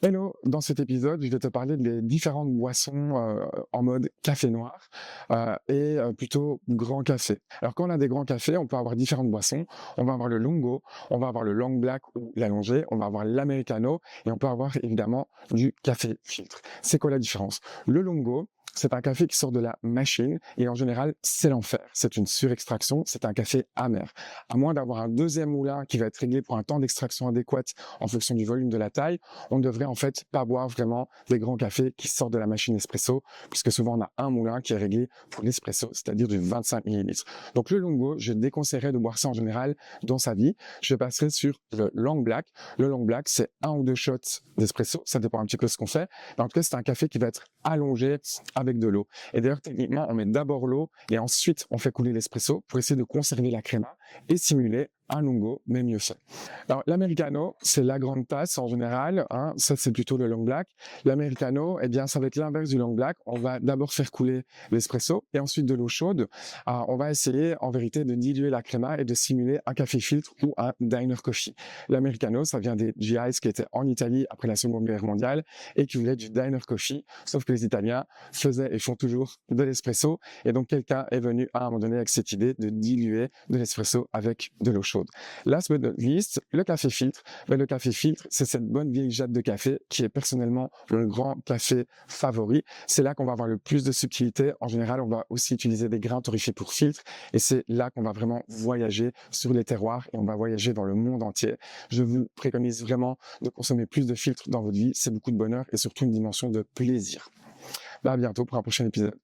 Hello, dans cet épisode, je vais te parler des différentes boissons en mode café noir plutôt grand café. Alors quand on a des grands cafés, on peut avoir différentes boissons. On va avoir le longo, on va avoir le long black ou l'allongé, on va avoir l'americano et on peut avoir évidemment du café filtre. C'est quoi la différence? Le longo, c'est un café qui sort de la machine et en général, c'est l'enfer. C'est une surextraction, c'est un café amer. À moins d'avoir un deuxième moulin qui va être réglé pour un temps d'extraction adéquat en fonction du volume de la taille, on ne devrait en fait pas boire vraiment des grands cafés qui sortent de la machine espresso, puisque souvent on a un moulin qui est réglé pour l'espresso, c'est-à-dire du 25 millilitres. Donc le longo, je déconseillerais de boire ça en général dans sa vie. Je passerai sur le long black. Le long black, c'est un ou deux shots d'espresso, ça dépend un petit peu de ce qu'on fait. Mais en tout cas, c'est un café qui va être allongé avec de l'eau. Et d'ailleurs, techniquement, on met d'abord l'eau et ensuite on fait couler l'espresso pour essayer de conserver la créma et simuler un lungo, mais mieux fait. Alors, l'americano, c'est la grande tasse en général, hein, ça c'est plutôt le long black. L'americano, eh bien, ça va être l'inverse du long black. On va d'abord faire couler l'espresso et ensuite de l'eau chaude. On va essayer, en vérité, de diluer la créma et de simuler un café filtre ou un diner coffee. L'americano, ça vient des GIs qui étaient en Italie après la Seconde Guerre mondiale et qui voulaient du diner coffee, sauf que les Italiens faisaient et font toujours de l'espresso. Et donc, quelqu'un est venu à un moment donné avec cette idée de diluer de l'espresso avec de l'eau chaude. Last but not least, le café filtre. Ben, le café filtre, c'est cette bonne vieille jatte de café qui est personnellement le grand café favori. C'est là qu'on va avoir le plus de subtilité. En général, on va aussi utiliser des grains torréfiés pour filtre et c'est là qu'on va vraiment voyager sur les terroirs et on va voyager dans le monde entier. Je vous préconise vraiment de consommer plus de filtres dans votre vie. C'est beaucoup de bonheur et surtout une dimension de plaisir. Ben, à bientôt pour un prochain épisode.